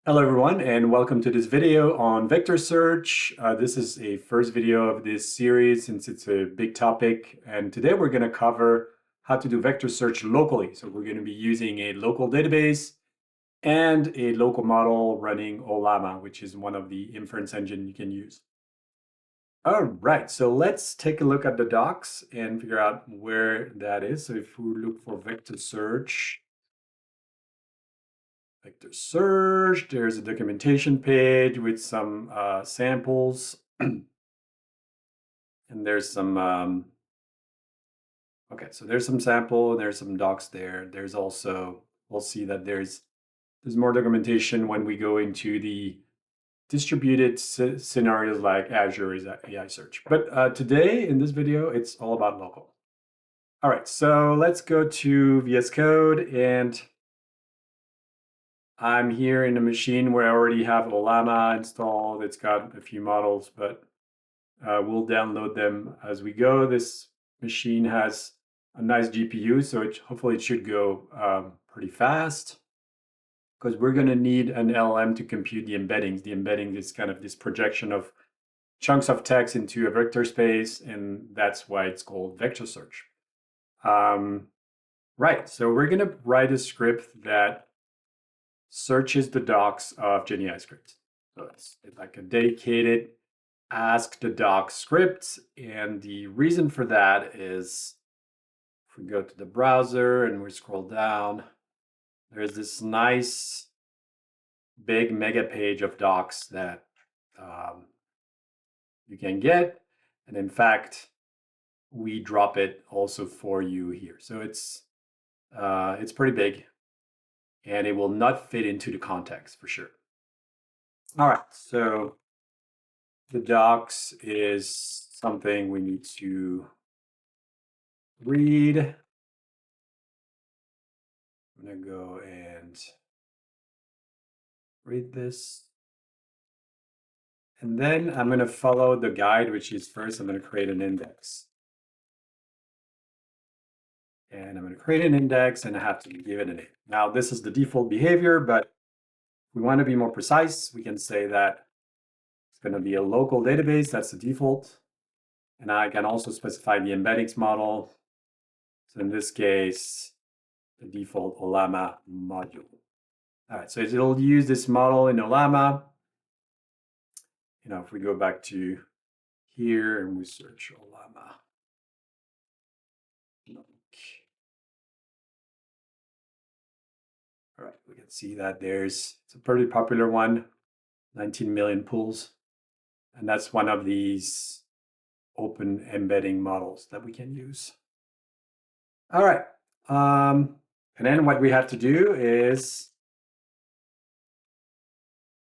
Hello everyone, and welcome to this video on vector search. This is a first video of this series since it's a big topic, and today we're going to cover how to do vector search locally. So we're going to be using a local database and a local model running Ollama, which is one of the inference engine you can use. All right, so let's take a look at the docs and figure out where that is. So if we look for vector search, there's a documentation page with some samples. And there's some, okay, so there's some sample, there's some docs there. There's also, we'll see that there's more documentation when we go into the distributed scenarios like Azure is AI search. But today in this video, it's all about local. All right, so let's go to VS Code, and I'm here in a machine where I already have Ollama installed. It's got a few models, but we'll download them as we go. This machine has a nice GPU, so hopefully it should go pretty fast, because we're going to need an LLM to compute the embeddings. The embedding is kind of this projection of chunks of text into a vector space, and that's why it's called vector search. Right, so we're going to write a script that searches the docs of GenAIScript. So it's like a dedicated ask the doc script, and the reason for that is if we go to the browser and we scroll down, there's this nice big mega page of docs that you can get, and in fact we drop it also for you here. So it's pretty big, and it will not fit into the context for sure. All right, so the docs is something we need to read. I'm going to go and read this. And then I'm going to follow the guide, which is first I'm going to create an index. And I'm going to create an index, and I have to give it a name. Now, this is the default behavior, but if we want to be more precise, we can say that it's going to be a local database. That's the default. And I can also specify the embeddings model. So in this case, the default Ollama module. All right, so it'll use this model in Ollama. If we go back to here and we search Ollama. All right, we can see that it's a pretty popular one, 19 million pulls. And that's one of these open embedding models that we can use. All right. And then what we have to do is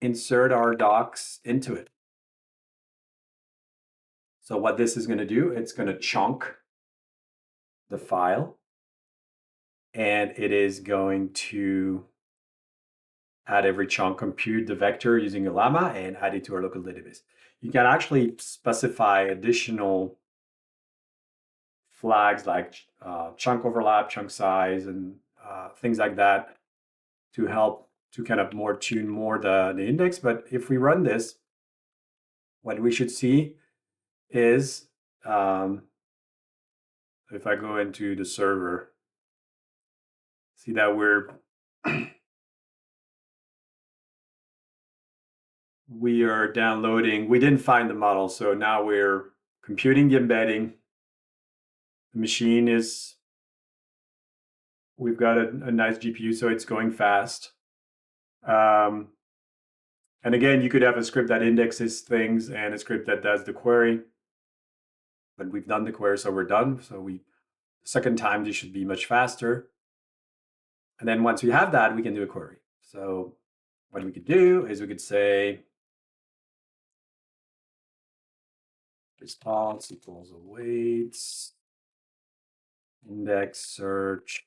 insert our docs into it. So what this is going to do, it's going to chunk the file, and it is going to add every chunk, compute the vector using Ollama, and add it to our local database. You can actually specify additional flags like chunk overlap, chunk size, and things like that to help to kind of tune more the index. But if we run this, what we should see is if I go into the server, see that we are downloading. We didn't find the model, so now we're computing the embedding. The machine is, we've got a nice GPU, so it's going fast. And again, you could have a script that indexes things and a script that does the query. But we've done the query, so we're done. So the second time, this should be much faster. And then once we have that, we can do a query. So what we could do is we could say response equals awaits index search.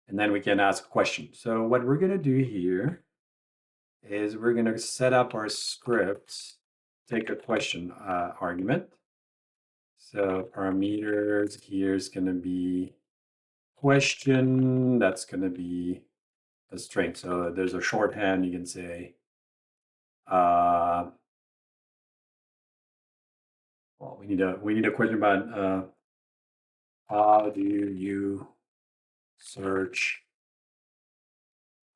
And then we can ask a question. So what we're going to do here is we're going to set up our script, take a question argument. So parameters here is going to be question. That's going to be a string. So there's a shorthand. You can say, well, we need a question about how do you search?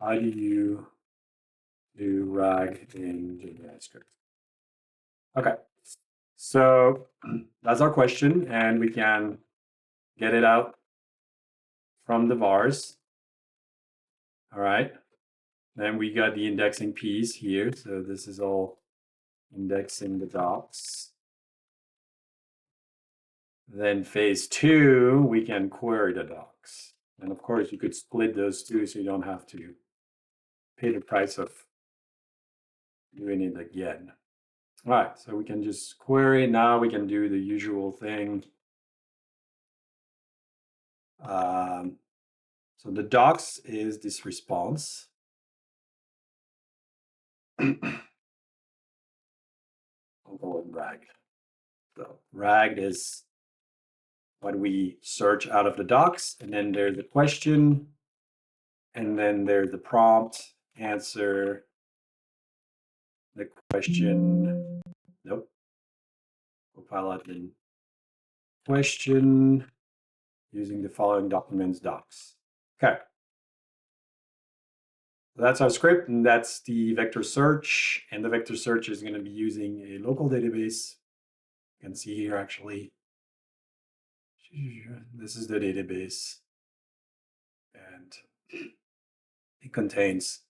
How do you do RAG in GenAIScript? Okay, so that's our question, and we can get it out from the vars. All right, then we got the indexing piece here. So this is all indexing the docs. Then phase 2, we can query the docs. And of course, you could split those two so you don't have to pay the price of doing it again. All right, so we can just query. Now we can do the usual thing. So the docs is this response. I'll go with RAG. So RAG is what we search out of the docs, and then there's the question, and then there's the prompt, answer, the question, nope, Copilot in question, using the following documents docs. Okay. So that's our script, and that's the vector search, and the vector search is going to be using a local database. You can see here actually, this is the database, and it contains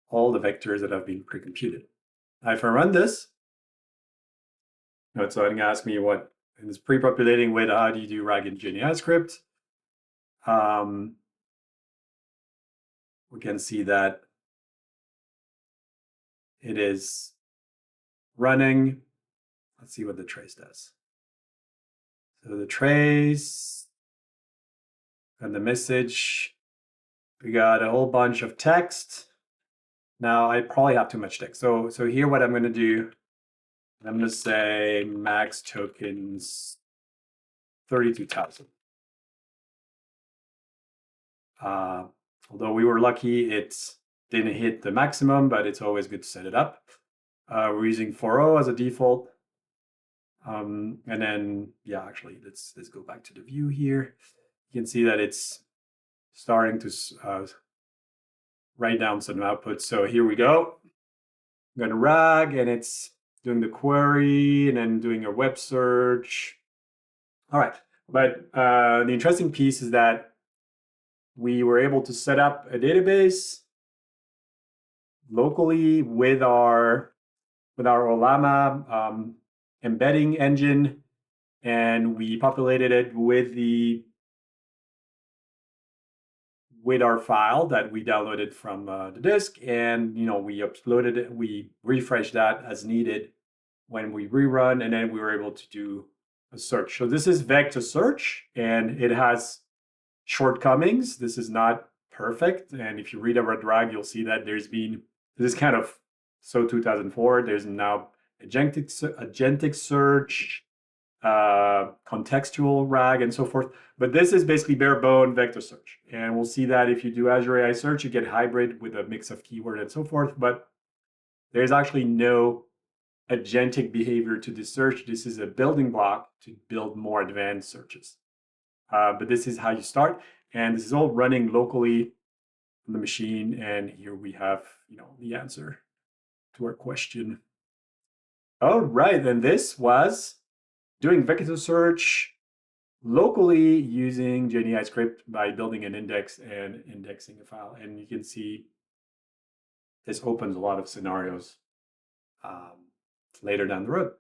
all the vectors that have been pre-computed. Now, if I run this, so it's going to ask me what, and it's pre-populating with how do you do RAG in GenAIScript. We can see that it is running. Let's see what the trace does. So the trace and the message, we got a whole bunch of text. Now I probably have too much text. So here what I'm going to do, I'm going to say max tokens 32,000. Although we were lucky, it didn't hit the maximum, but it's always good to set it up. We're using 4.0 as a default. And then, yeah, actually, let's go back to the view here. You can see that it's starting to write down some output. So here we go. I'm going to RAG, and it's doing the query and then doing a web search. All right, but the interesting piece is that we were able to set up a database locally with our Ollama embedding engine, and we populated it with our file that we downloaded from the disk, and we uploaded it, we refreshed that as needed when we rerun, and then we were able to do a search. So this is vector search, and it has shortcomings. This is not perfect, and if you read about RAG, you'll see that this is kind of so 2004. There's now agentic search, contextual RAG, and so forth. But this is basically bare bone vector search. And we'll see that if you do Azure AI search, you get hybrid with a mix of keyword and so forth. But there's actually no agentic behavior to this search. This is a building block to build more advanced searches. But this is how you start. And this is all running locally on the machine. And here we have, the answer to our question. All right, and this was doing vector search locally using GenAIScript by building an index and indexing a file. And you can see this opens a lot of scenarios later down the road.